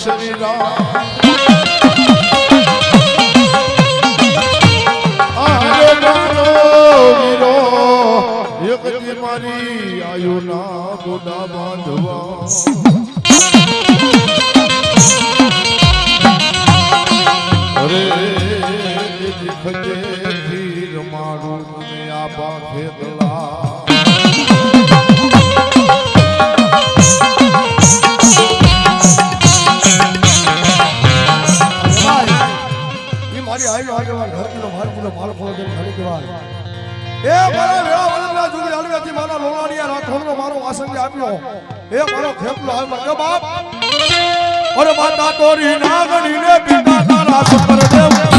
શ્રી રામ આરે મારો વીરો એકતી મારી આયુના ગોડા બાંધવા અરે દીખજે ધીર મારું મને આબા ખેતલા અરે માતા તોરી નાગણી ને પિતા તારા સુપર દેવ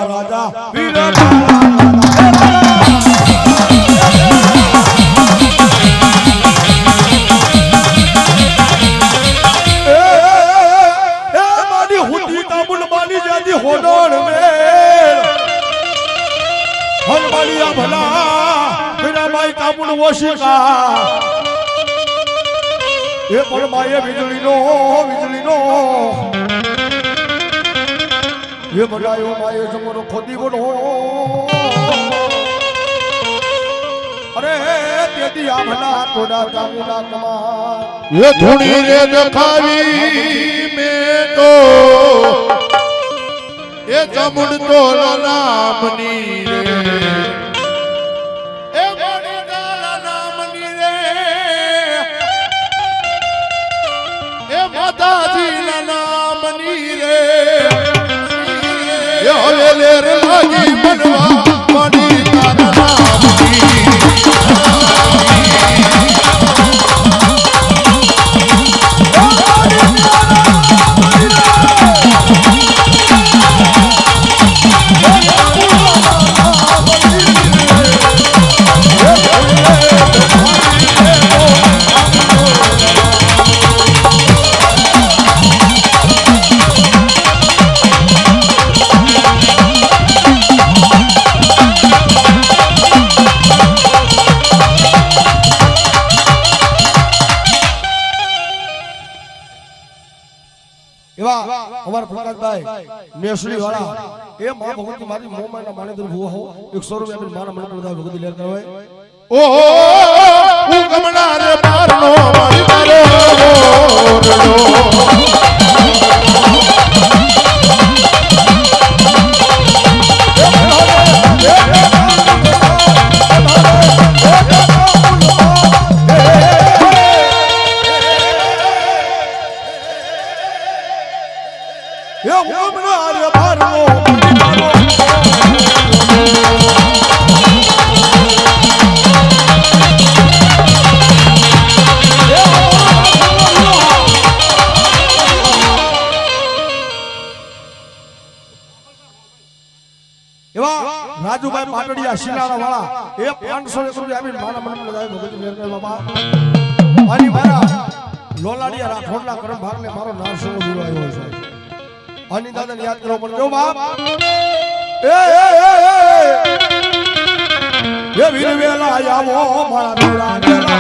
રાજા એ પણ માએ વીજળીનો ये बनायो माये जमरो खोदी बनो अरे तेदी आभला तोड़ा कामुना कमा ये धुनी रे देखावी में तो ये जमुन तो नामनी रे ए बड़ी गाला नामनी रे ए माताजी नामनी रे ले ले रे लागी बनवा बड़ी तारा मेसड़ी वाला ए मां भगवती मारी मोह में माने दर हुआ हो 100 रुपया में माना मन प्रदा भगवती लेकर होए ओ गमना रे मारनो मारी मारो राजूभाई पाटड़िया शिलारा वाला ए 500 रुपया आवी माना मन लगाय भगत मेर के बाबा आणि मारा लोलाडिया राठोडला करम भाग ले मारो नारसो वीरो आयो છે आणि दादा याद करो मन जो बाप ए वीर वेला आवो मारा वीरा वेला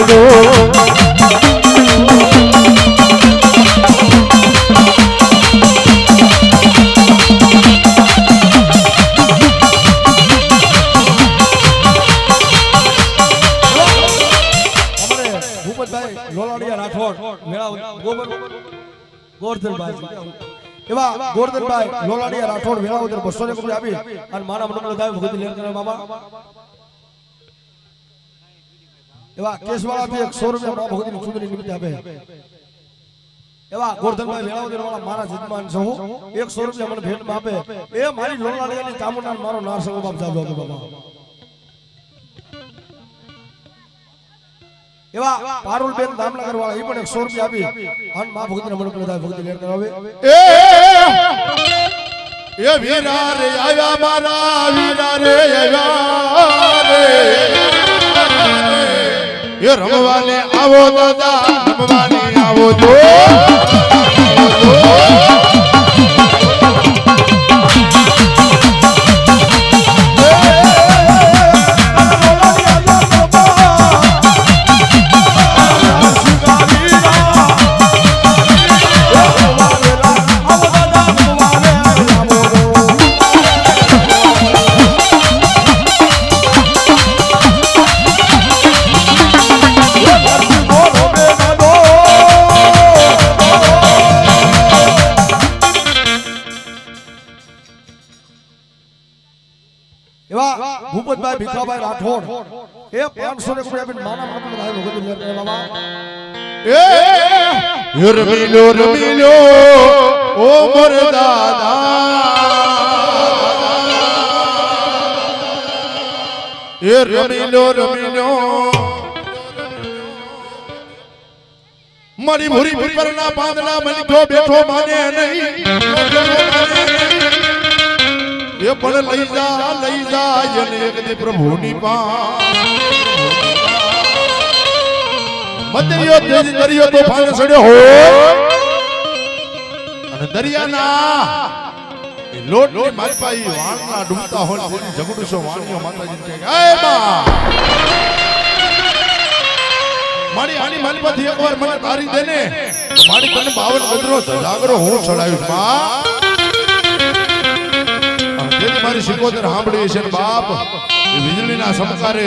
આવજો લોલાડિયા રાઠોડ મેળા ગોરધનભાઈ એવા ગોરધનભાઈ લોલાડિયા રાઠોડ વેળાવદર 200 રૂપિયા આપી અને મારા મનનો થાય ભગત લેન કરે બાબા એવા કેશવાળાથી 100 રૂપિયા આપણા ભગતની સુંદરી નિમિત્તે આપે એવા ગોરધનભાઈ વેળાવદર વાળા મારા જજમાન છો 100 રૂપિયા મને ભેટમાં આપે એ મારી લોલાડિયાની ચામુંડા મારો નારસંગો બાપ જાજો હતો બાબા એવા પારુલ બેન દામનગર વાળા ઈ પણ 100 રૂપિયા આપી અને માં ભગતના મન પર થાય ભગત લેર કરાવે એ વીરા રે આયા મારા વીરા રે આયા રે એ રમવાને આવો દાદા રમવાને આવો તો ભૂપતભાઈ ભીખાભાઈ રાઠોડ એ 500 રૂપિયા આપીને માના મન પર થાય ભગત લેર કરે બાબા એ રમીલો ઓ મોર દાદા એ રમીલો મારી ભૂરી પરના પાંદડા મલિકો બેઠો માને નહીં એ પણ લઈ જા અને એક દી પ્રભુની મદરિયો તેજ દરિયો તો ફાન સડ્યો હો અને દરિયાના એ લોટની માલપાઈ વાણના ડૂબતા હોય તેની જગડુસો વાણીઓ માતાજી કહે એ માં મારી આની માલપાથી એકવાર મને તારી દેને મારી તને 52 ગદરો જાગરો હું ચડાવ્યું માં મારી શિકોતર સાંભળી છે બાપ એ વીજળીના સમકારે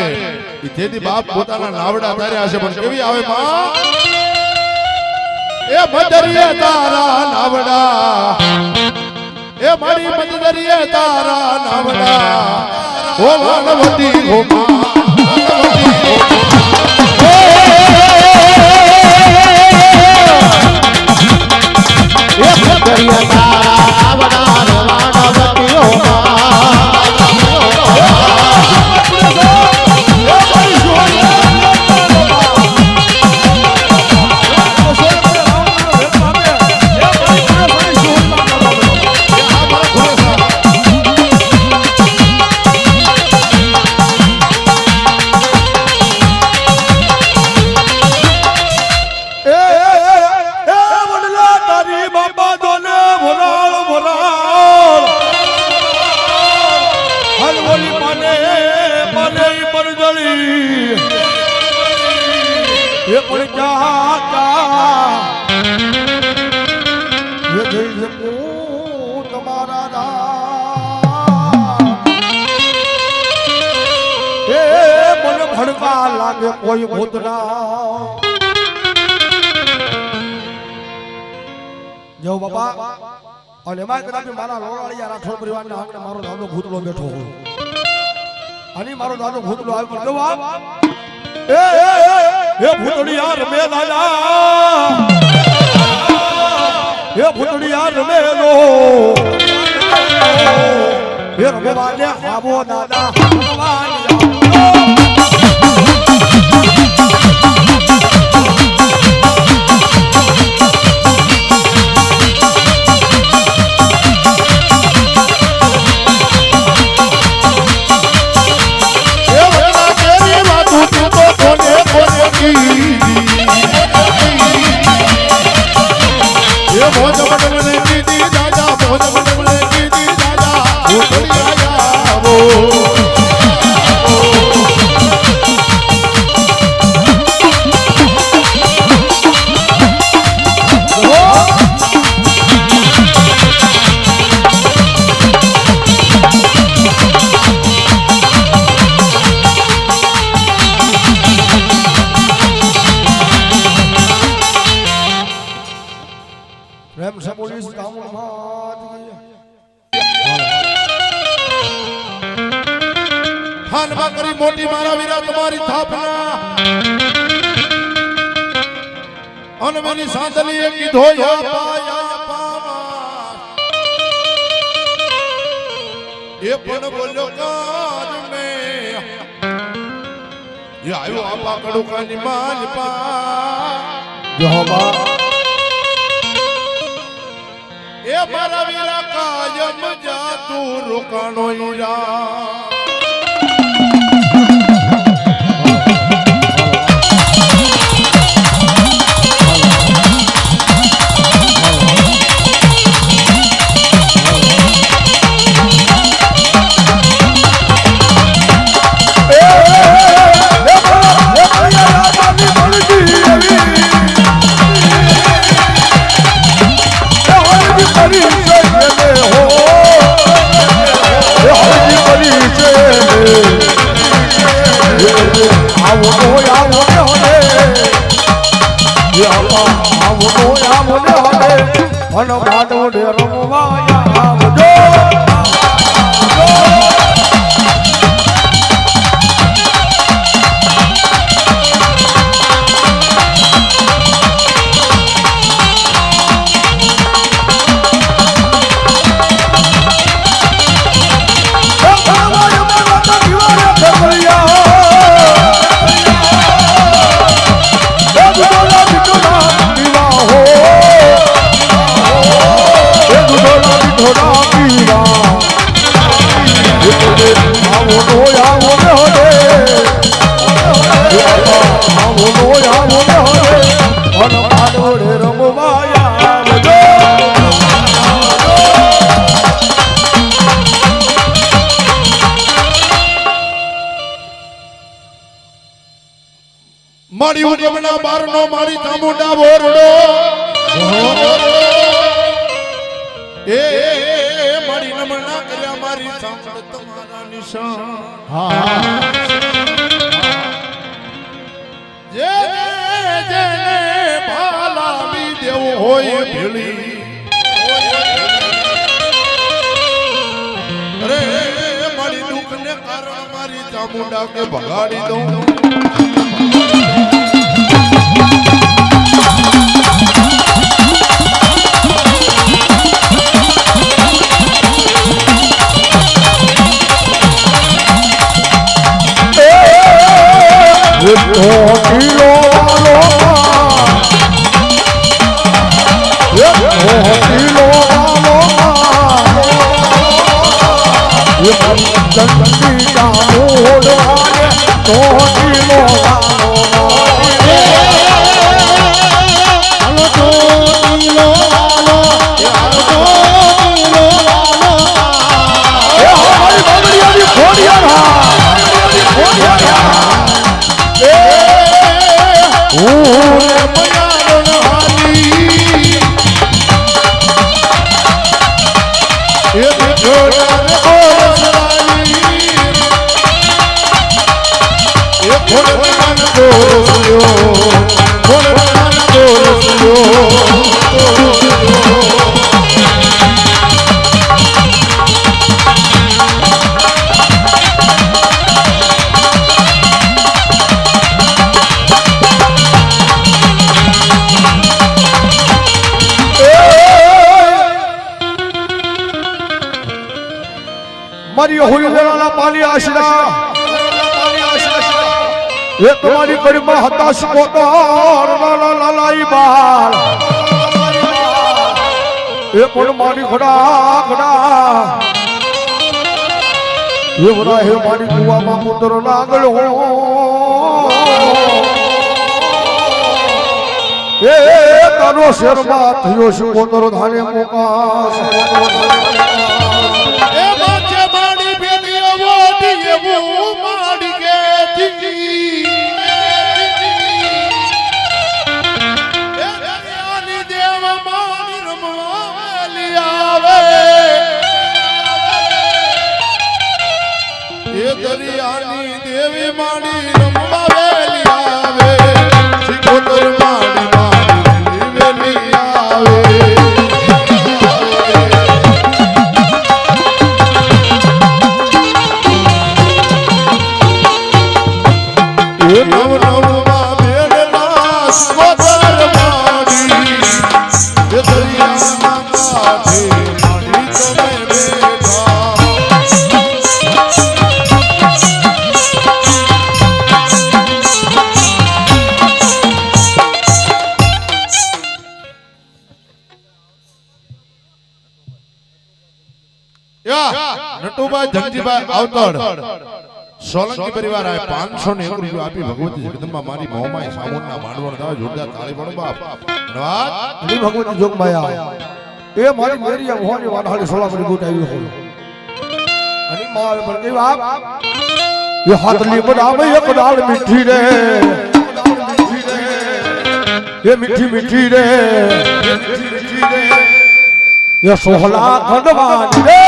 એ તેથી બાપ પોતાના નાવડા તાર્યા છે પણ કેવી આવે માં એ મદરિયે તારા નાવડા એ મારી મદરિયે તારા નાવડા ઓ વાનવતી હો માં એ મદરિયે તારા નાવડા વાનવતી હો માં લાગે કોઈ ભૂતના જો બાપા અને એમાં કદાચ મારા લોલાડિયા રાઠોડ પરિવારના આંગણે મારો દાદો ભૂતલો બેઠો હોય અને મારો દાદો ભૂતલો આવ્યો કેવો આપ એ ભૂતડિયા રમે દાદા એ ભૂતડિયા રમે લો એ રમેવાને આવો દાદા રમેવાને પ્રેમ સે બોલીશ કામુલ માત કી થાનમાં કરી મોટી મારા વીરા તમારી થાપના અનવેની સાંદલી એ કીધો યા પાયા પાવા એ પણ બોલ્યો કાજ મે એ આયો આપા કડુકાની માલ પા જોહબા એ મારા વીરા કાયમ જાતું રોકાણો ઈરા મારી ઉગમના બારનો મારી ચામુંડા બોરડો એ મારી નમણા કર્યા મારી સાંભળ તમારા નિશાન જેને જેને ભાલાવી દેવું હોય ભેળી અરે મારી દુઃખને કારણ મારી ચામુંડા કે ભગાડી દઉં મારી હોળીના પાલી આશરા એ તમારી કડીમાં હતાશ કોતર લાલાઈ બાર એ પણ મારી ઘડા ઘડા એ વરા હે મારી કુવામાં પુત્ર નાગલો એ તારો શેરમાં થયો છે કોતર ધારે મોકાશ દરિયાની દેવી માડી રમવા વેલી આવે શીખોતર માડી માડી વેલી આવે નટુભાઈ ધનજીભાઈ આવતડ સોલંકી પરિવાર આ 501 રૂપિયા આપી ભગવતી જગદંબા મારી મોમાઈ સામુંડના માંડવણ દાવ જોરદાર તાળી પાડો બાપ ધન્યવાદ હરી ભગવતી જોગમાયા એ મારી મેરિયા મોહની વાડાળી સોલામણી ગોટ આવી હોય અને મારે પણ કે બાપ એ હાથલી બનાવે એક દાળ મીઠી રે એ મીઠી મીઠી રે એ સોહલા ખંડવાની રે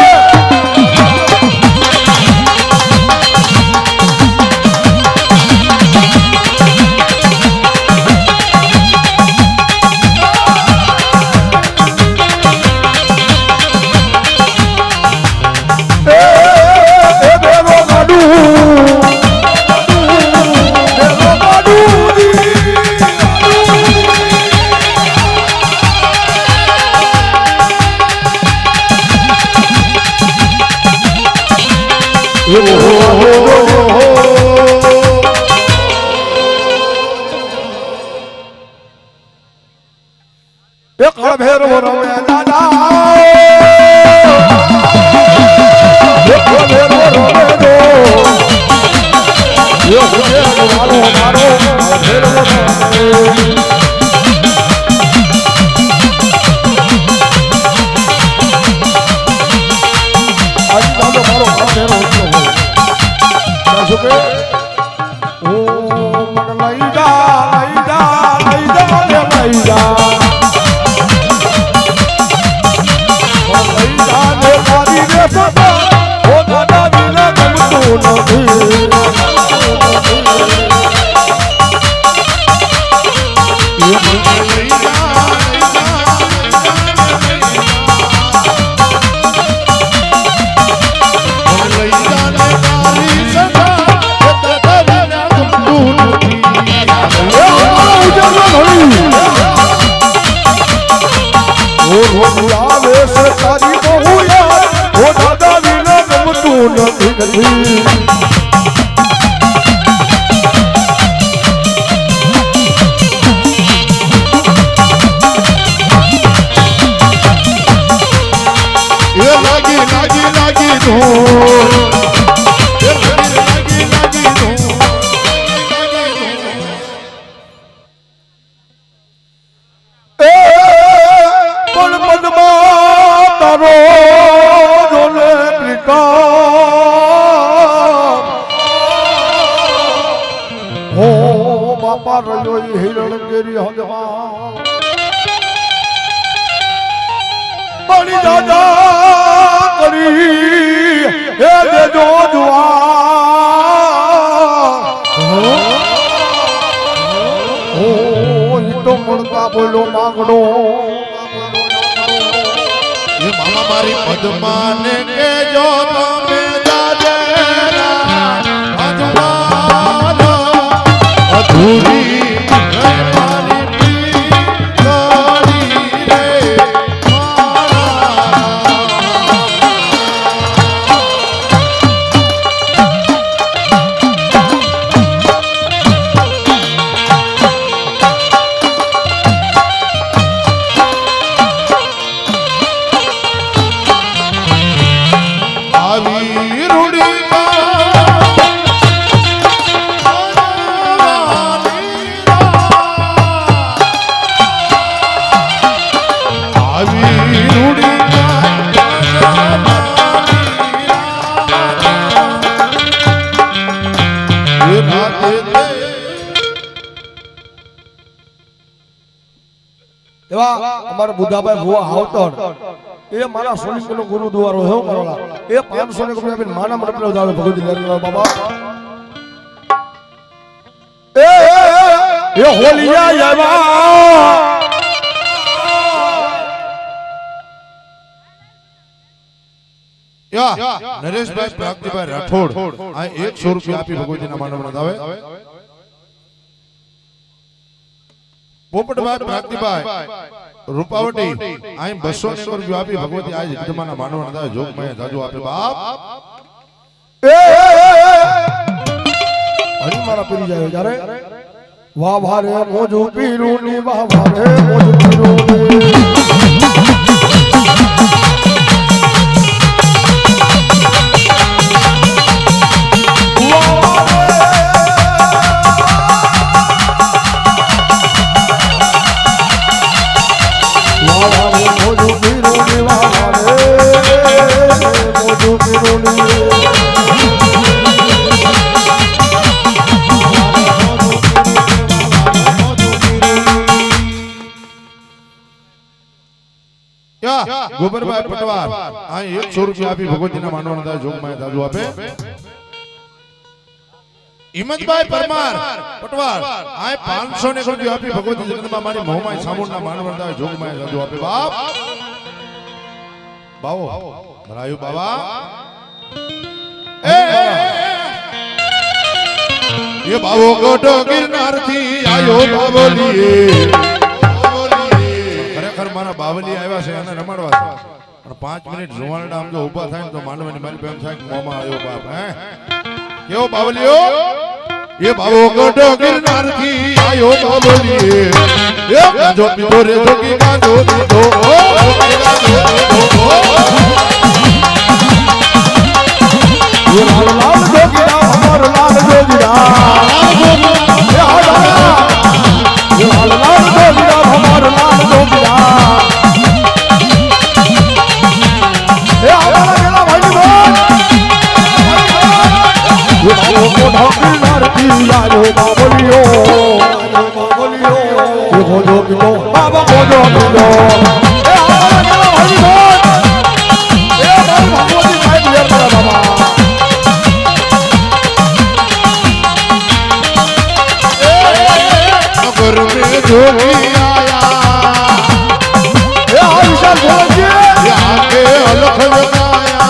બોલો માંગડો ये मामा मारी पद्माने के जो તમે દાદેરા અજવાના અધૂરી મારી પીકડી રે અમારા બુધાભાઈ ભુવા આવતડ એ મારા સોલિંગનો ગુરુદ્વારો હે કરોલા એ 500 રૂપિયા આપીને માના મંડપ જાવે ભગવતી લેરલા બાબા એ હોલિયા આવા યા નરેશભાઈ પ્રાગજીભાઈ રાઠોડ આ 100 રૂપિયા આપી ભગવતીના માનવ મંડપ આવે પોપટભાઈ પ્રાગજીભાઈ રૂપાવટી અહીં 200 રૂપિયા આપી ભગવતી આજ જગદંબાના માનવના દાદા જોગમાયા જાજુ આપે બાપ હરી મારા પીરી જાય જ્યારે વાહ ભારે મોજુ પીરુની વાહ ભારે મોજુ પીરુની ગોબરભાઈ પટવાર આ 100 રૂપિયા આપી ભગવતીના માનવના દાદા જોગમાયા જાજુ આપે હિંમતભાઈ પરમાર પટવાર આ 500 રૂપિયા આપી ભગવતી જગદંબા મારી મોહમાઈ સામુંડના માનવના દાદા જોગમાયા જાજુ આપે બાપ બાવો ભરાયું બાબા એ બાવો ગોટો ગિરનાર થી આયો બાબલીએ ખરેખર મારા બાવલી આવ્યા છે અને રમાડવા છે પણ 5 મિનિટ જુવાનડા આમ જો ઊભા થાય તો માંડવાની મારી એમ થાય કે મોમાં આવ્યો બાપ હે કેવો બાવલીઓ એ બાવો ગોટો ગિરનાર થી આયો બાવલીએ એ ગાજો પીધો રે જોગી ગાજો પીધો લાલ લાલ જોગીરા હમાર લાલ જોગીરા લાલ લાલ જોગીરા હમાર લાલ જોગીરા એ આવા ગેલા ભાઈ બોલ એ મોઢા કિનાર થી આયો બાબલિયો એ ગોજો કિલો બાબા ગોજો કિલો એ આવા ગેલા ભાઈ બોલ એ મારી ભગવતી ભાઈ યાર મારા બાબા जोगी आया ये विशाल भोजी आके अलख लगाया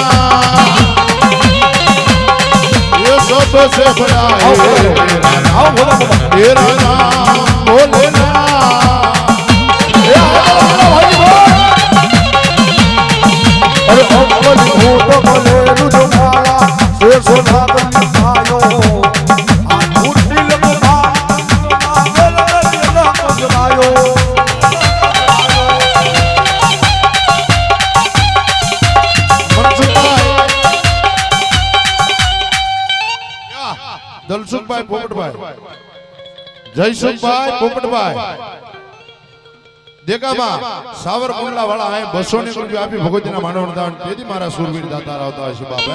ये सबसे बड़ा है आओ बोला तेरा नाम बोलना ये भाई बोल अरे अमल हो तो बोले रुदो माला से सोना आयो દલસુખભાઈ પોપટભાઈ જયસુખભાઈ પોપટભાઈ દેગામાં સાવરકુંડલા વાળા આ 200 રૂપિયા આપી ભગવતીના માનવના દાન તેથી મારા સુરવીર દાતાર આવતા હશે બાપ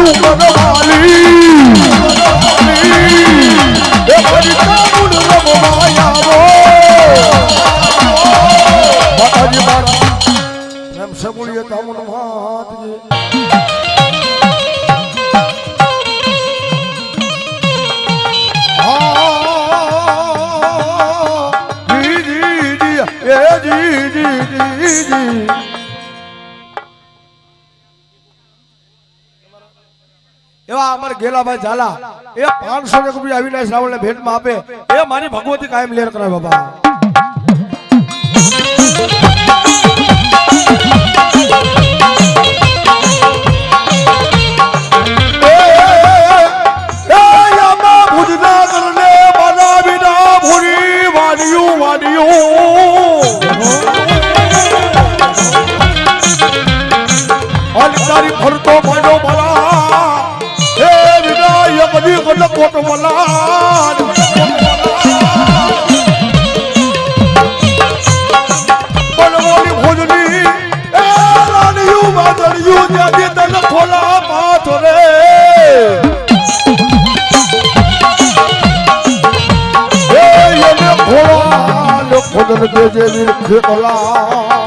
ડુંગરવાલી એ મારી કામુડ રમવા આવો માતાજી બાદ એમ સબુડીએ કામુડ માતજી એવા અમાર ગેલાભાઈ ઝાલા એ 500 રૂપિયા અવિનાશ રાવળને ભેટમાં આપે એ મારી ભગવતી કાયમ લેર કરે બાબા ફરતો પડો મલા હે વિનાયક દી કોટ મલા બળવાની ભોજની એ રાણીયું માદળિયું જ્યાંથી તને ખોલા માથ રે હે એને ખોલા લો ખોદન દેજે વીર ખેતલા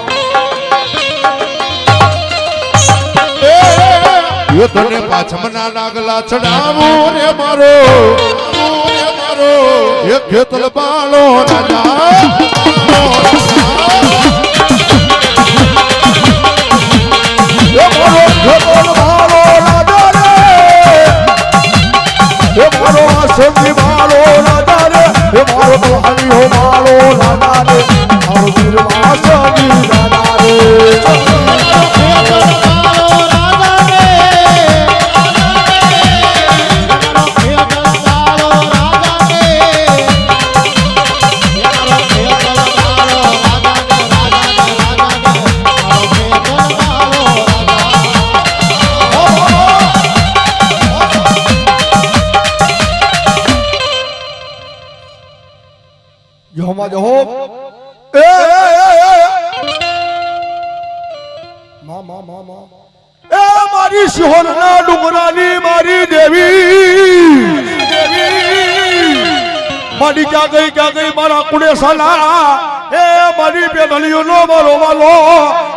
એ તને પાછમના નાગલા ચડાવું રે મારો એ ખેતલ બાળો રાજા એ મારો ખેતલ બાળો રાજા રે એ મારો આસંદી બાળો રાજા રે એ મારો બહારી હો બાળો રાજા રે મારો વીર આસંદી રાજા રે Jehovah Jehovah mama મારી સિહોરના ડુંગરાની મારી દેવી મારી ક્યાં ગઈ મારા કુડે સાલા એ મારી બેનલીઓનો મારો વાલો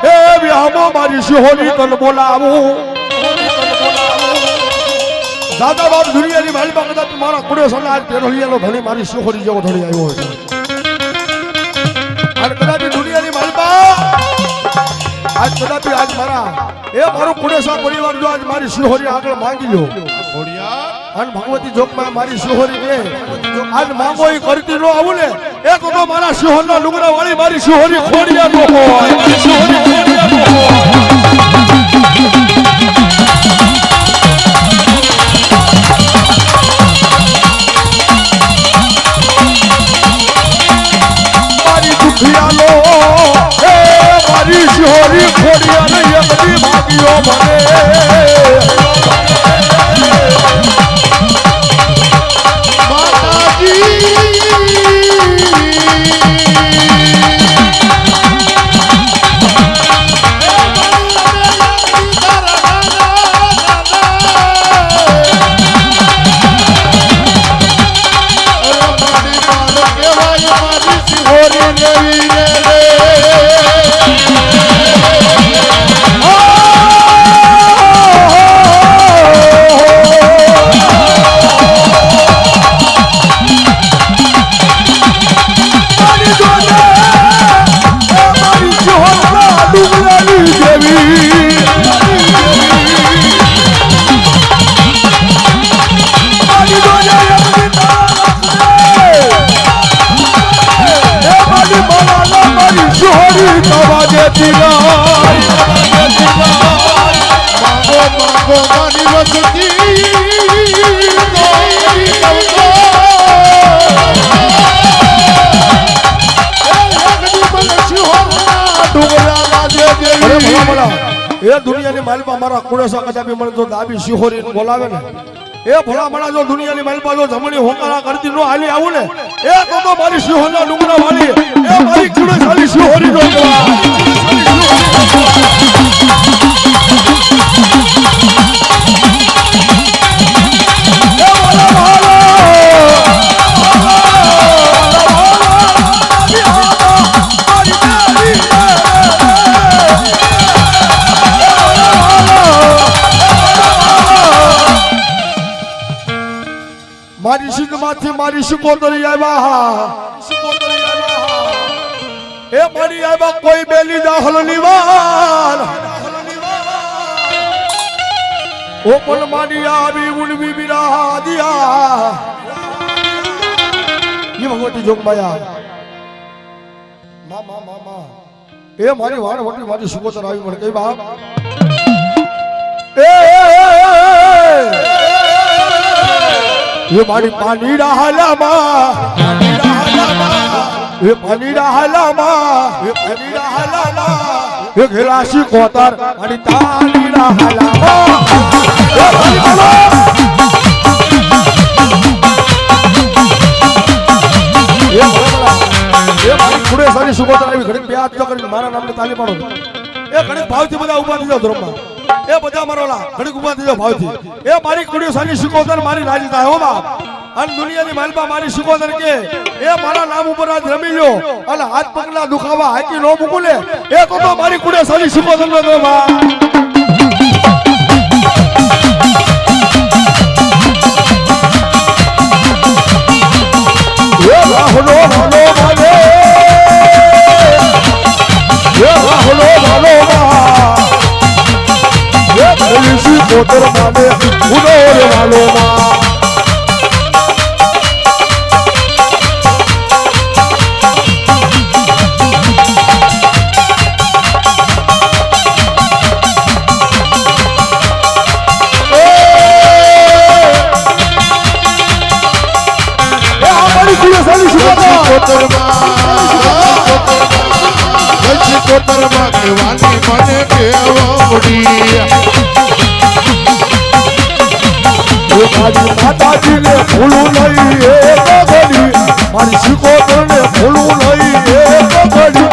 એ વ્યાહમાં મારી સિહોની તન બોલાવું દાદા બાપ દુનિયાની માલમાં કદાચ મારા કુડે સાલા આજ બેનલીઓનો ધણી મારી સિહોની જેવો ધણી આવ્યો છે અને કદાચ દુનિયાની માલમાં આજ કદાચ આજ મારા એ મારો કુડેસા પરિવાર જો આજ મારી સિહોરી આગળ માંગી લો અને ભગવતી જોગમાં મારી સિહોરી ને આજ માંગો એ કરતી નો આવું ને એ તો મારા સિહોરના ડુંગરા વાળી મારી સિહોરી ખોડિયા નો હોય મારી સિહોરી ખોડિયા નો હોય મારી સિહોરી ખોડિયા ને એકદી ભાગ્યો મને એ દુનિયાની માલપા મારા કુડેસા કદાપી મને જો દાબી સિહોરી બોલાવે ને એ ભલા મણા જો દુનિયાની માલપા જો જમણી હોકારા કરતી નો હાલી આવું ને એ તો મારી સિહોરના ડુંગરા વાળી એ મારી કુડેસાની સિહોરી નો કહેવાય માંથી મારી શિકોતરી આવ્યા એ મારી આવ્યા કોઈ બેલી દાહલની વાર ઓ પણ મારી આવી ઉડવી બિરા દિયા ये भगवती जोग माया मां मां मां मां ए मारी वाण वटी मारी सुकोतर આવી મને કઈ બાપ ये मारी पानी डाला मां ये पानी डाला मां ये गिलासी कोतर मारी तानी डाला मां ये मारी खुडे सारी सुकोतर આવી ઘડી પ્યાજ તો કરીને મારા નામને તાલી પાડો એ ઘડી ભાવથી બધા ઊભા થઈ જાવ ધર્મમાં એ બધા મારોલા ઘડી ઊભા થઈ જાવ ભાવથી એ મારી ખુડે સારી સુકોદર મારી રાજી થાય હો બાપ અને દુનિયાની માલપા મારી સુકોદર કે એ મારા નામ ઉપર આજ રમી લ્યો અને હાથ પગના દુખાવા હાકી નો મૂકુલે એ તો મારી ખુડે સારી સુકોદર નો દો બાપ રાહુલો ભાલો ભાલે રાહુલો ભાલો પોલીસી કોતર માને ઉડોર વાલો માં કોતરમાં કેવાની મને કેવડી મારી માતાજીને ભૂલું નહીં એ ગગડી મારી શિકોતરને ભૂલું નહીં એ ગગડી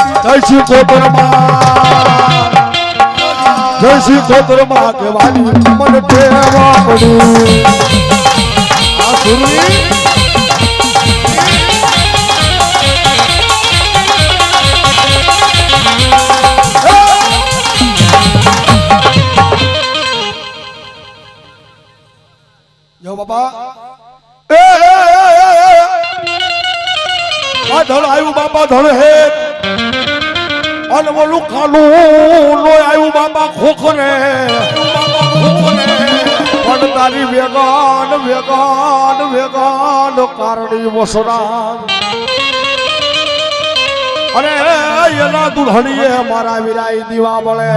જય શિકોતરમાં કેવાની મને કેવડી આ સુરવી જો બાબા આ ધળ આવ્યું બાબા ધળ હે અને ઓલું ખાલું લોય આવ્યું બાબા ખોખરે પણ તારી વેગાન વેગાન વેગાન કારણી વસરા અને એના દુલ્હણીએ મારા વિરાઈ દીવા બળે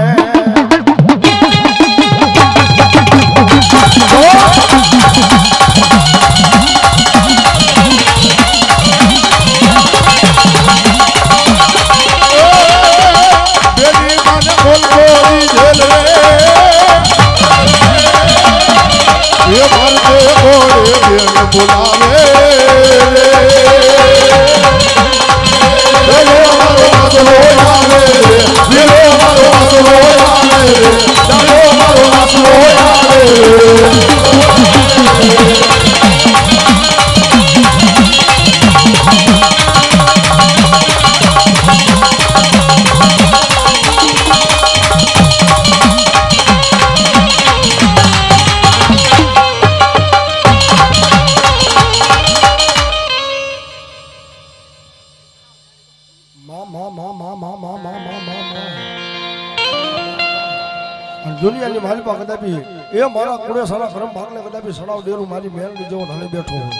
દુનિયાની મારી પાસે કદાપી એ મારા કુડે સારા કરમ ભાગને કદાપી સડાવ દેરું મારી મેલની જેવો ધણે બેઠો હોય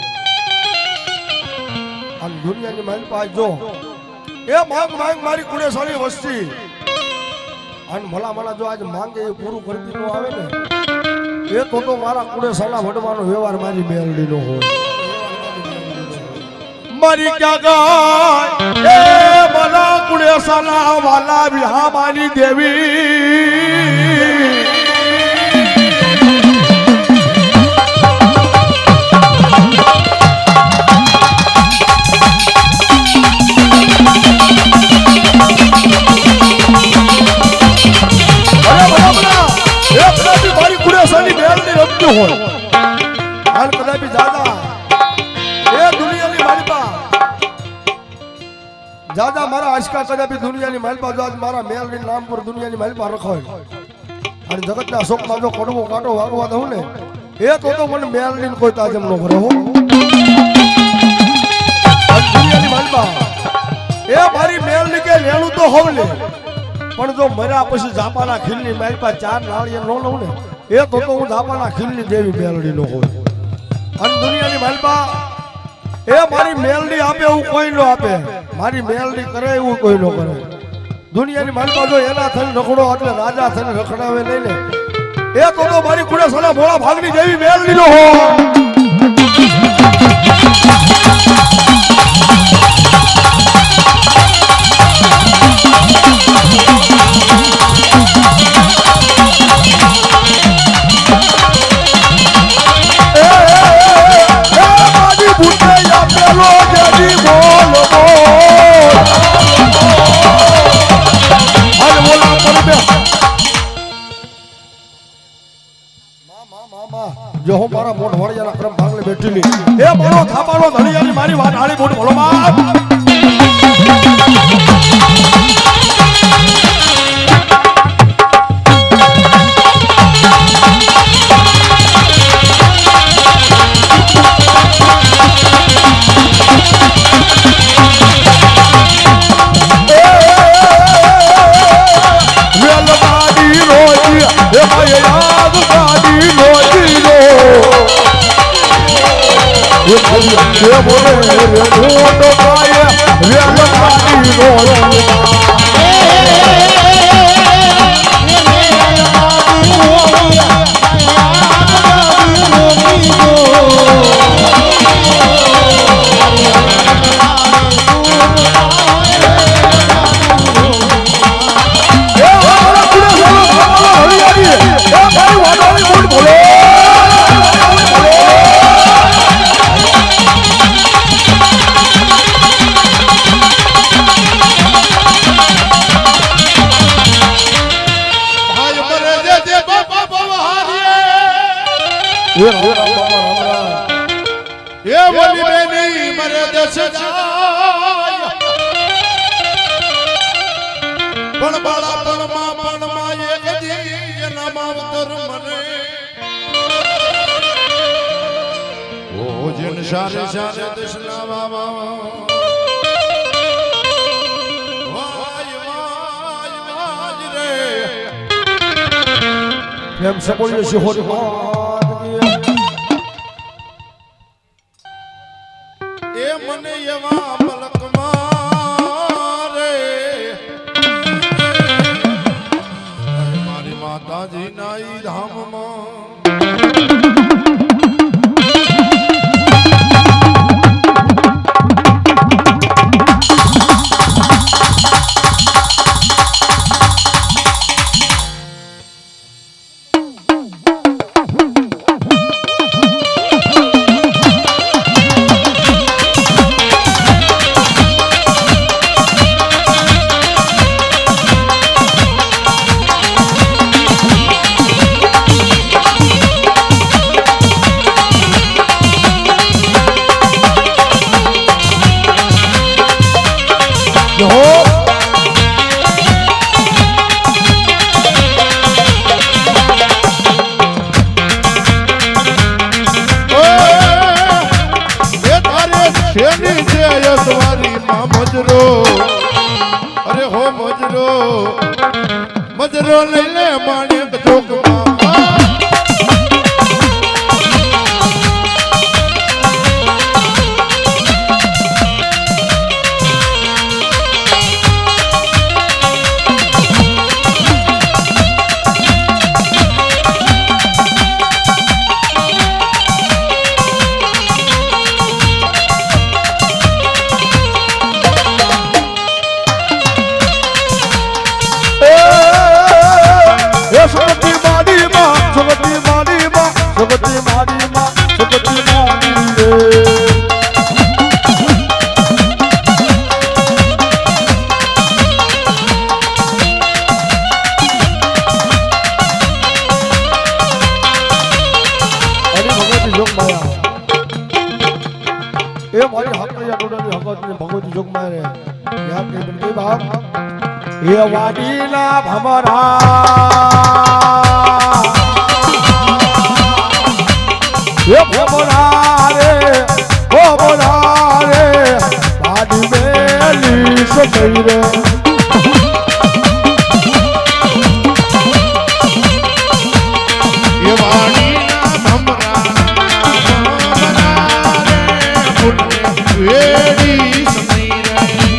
અને દુનિયાની મારી પાસે જો એ માંગ મારી કુડે સારી વસ્તી અને ભલા જો આજ માંગે એ પૂરું કરતી નો આવે ને એ તો મારા કુડે સાલા વડવાનો વ્યવહાર મારી મેલડી નો હોય મારી ક્યાં ગાય એ મારા કુડે સાલા વાલા વિહા મારી દેવી હોય હાલ કદાપી દાદા એ દુનિયાની માલપા દાદા મારા આશકા કદાપી દુનિયાની માલપા જો આજ મારા મેલની નામ પર દુનિયાની માલપા રખાય અને જગતના શોકમાં જો કડવો કાંટો વાગવા દઉં ને એ તો મને મેલની કોઈ તાજમ ન કરે હો દુનિયાની માલમાં એ મારી મેલની કે લેણું તો હોવ લે પણ જો મર્યા પછી જાપાના ખીલની માલપા 4 નાળિયેર નો લઉં ને એ તો હું જાપાના ખીલની દેવી મેલડી નો હોય અને દુનિયાની માલપા એ મારી મેલડી આપે એવું કોઈ નો આપે મારી મેલડી કરે એવું કોઈ નો કરે દુનિયાની માલપા જો એના થઈને રખડો એટલે રાજા થઈને રખડાવે નહીં ને એ તો મારી કુડેસના ભોળા ભાગની દેવી મેલડી નો હોય જો હું મારા મોઢ વળિયાના ક્રમ ભાગલે બેઠેલી એ મારો થાપાનો ધણિયાની મારી વાત આળી મોઢ ભલો માં ये बोले रे ढूंढो पाए रे लखानी रो ये बोली बेनी मरे दस जाय पण बाळा पण मा ये गदी एना मावतर मने ओ जिन शारे शारे दशना बाबा वाय वाय वाय रे प्रेम से बोलिए शिहोर ए मने यवा पलक मारे मारी माताजी नाई धाम में मजरो अरे हो मजरो ले ले माने बचोक भगवती जोग मारे याद नहीं बनती बाप ये वाडीला भमरा ये भमरा रे वाडी લીસ નહીં રે એ વાણીના ભમરા વેડી સમય રે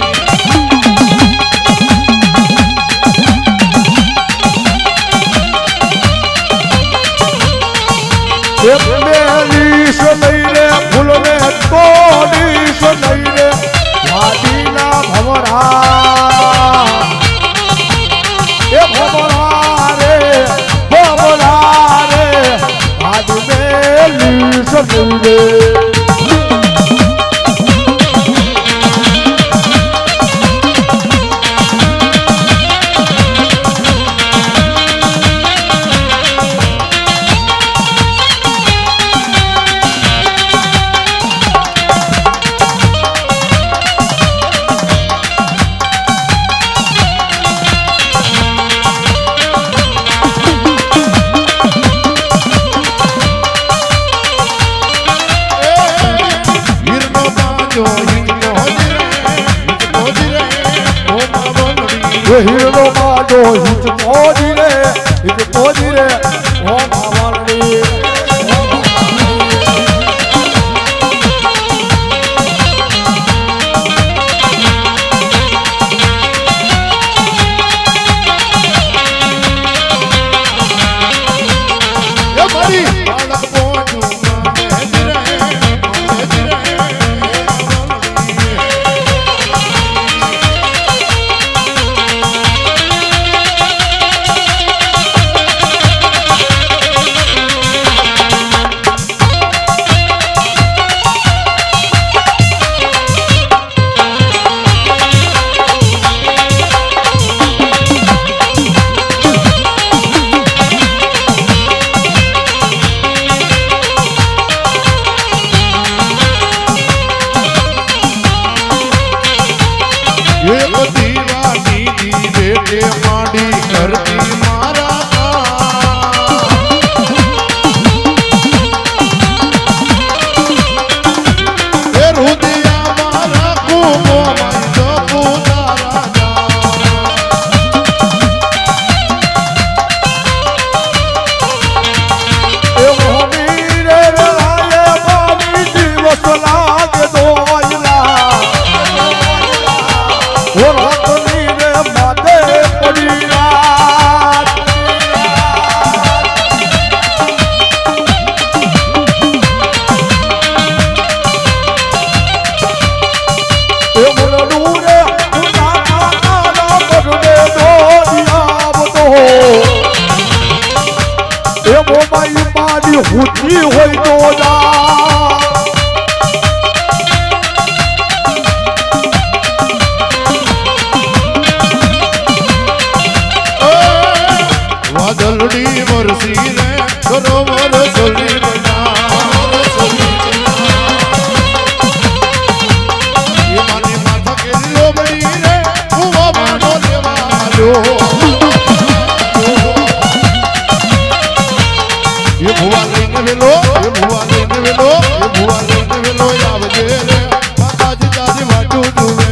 એક લીસ નહીં રે ફૂલ ને તો લીસ નહીં રે વાડીના ભમરા એ ભમરા રે વાડી ને લીસ નહીં રે હીરો માજો હિત પોજી રે ઓ માવલડી એ મારી બાળક પોચું કરતી મારા એ રુદિયા મારા કુમો મંદો પુતારા એ મોહની રે રાયે મારી દિવસ લાગે દોયલા ઓ રાતની રે માથે પડી હુતી હોય તો જા વાદળડી વરસી રે સરોવર સોલી બના એ માની માથા કેલો બડી રે ઉવા માનો દેવાલો એ ભુવા લઈને વેલો આવજે રે માતાજી તારી વાટું જુએ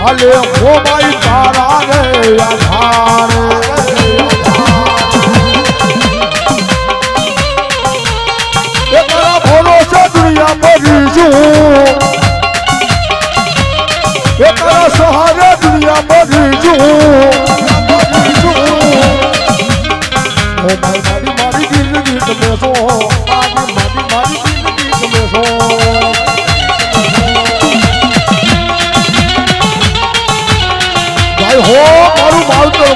હાલે હો માઈ તારા રે આધાર એ તારા ભરોસે દુનિયા મરી છું એ તારા સહારે દુનિયા મરી છું ઓ મારી જિંદગી તમે છો મારી જિંદગી તમે છો હો મારું માવતર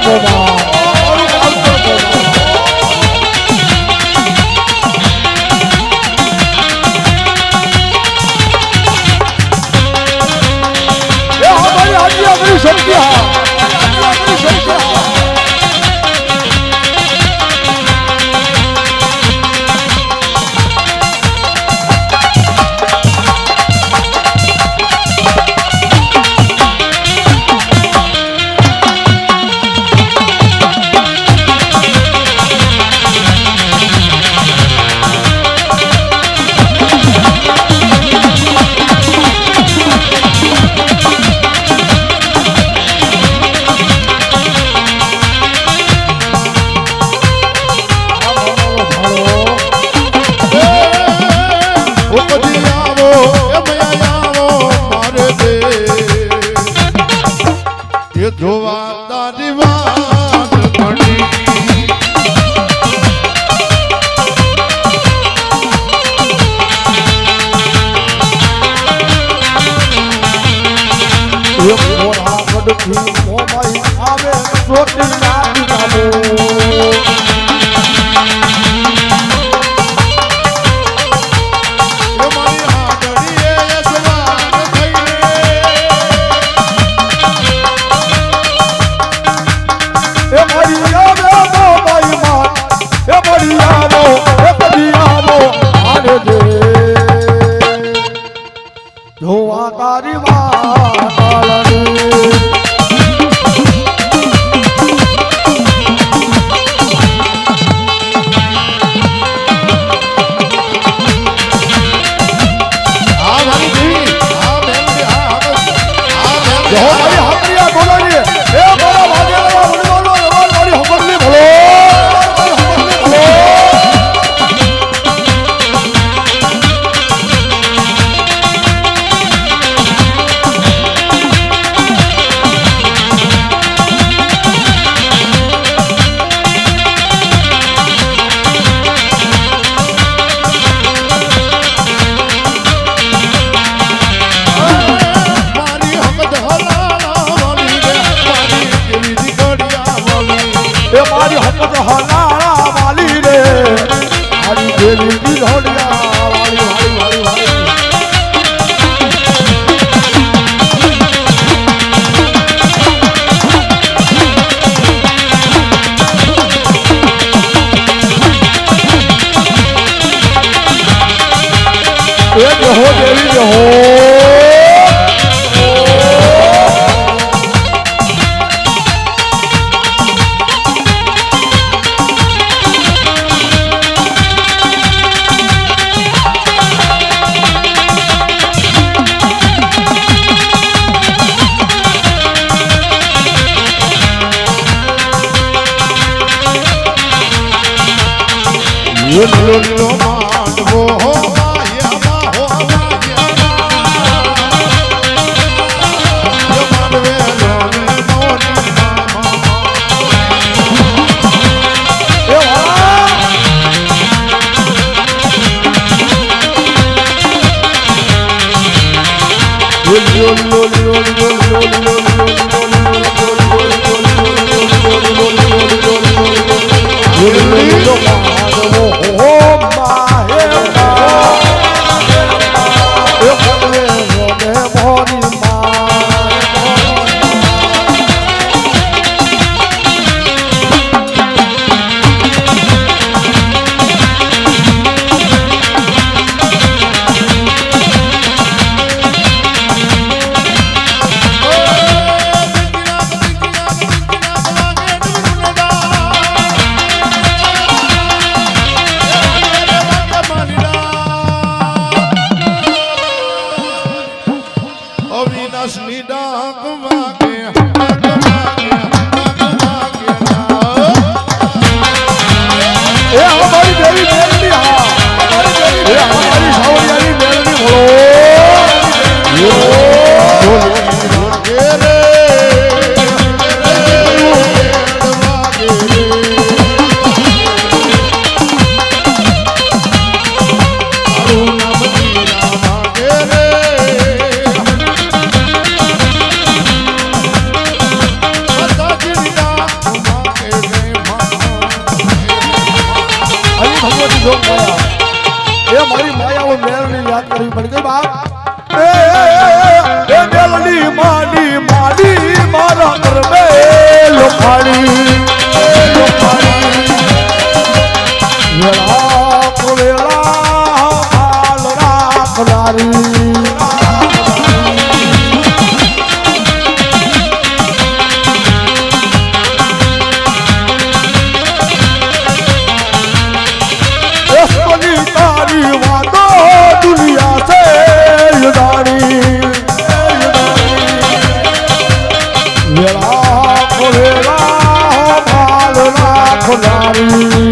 થી મોમાઈ આવે ચોટી નાખી નાખો જોવા તારી વાળની મારી હકત હલાળા વાલી રે મારી દેવી દિલોડિયા વાળી વાળી વાળી વાળી એ હો દેવી હો લો માંડવો હો માયા હો માયા માંડવે લોને મોની એ વાહ અવિનાશની ડાક વાગે એ અમારી દેવી મેલની હા એ અમારી સાવરિયાની મેલની બોલો એ મારી માયાઓ મેલની યાદ કરવી પડી ગઈ બાપ એ મેલની માની માની મારા કરમે લોખાડી વેળા વેળા હાલ રાખનારી તારી વાતો દુનિયા સે યુદાણી વેળા વેળા ભાલ રાખનારી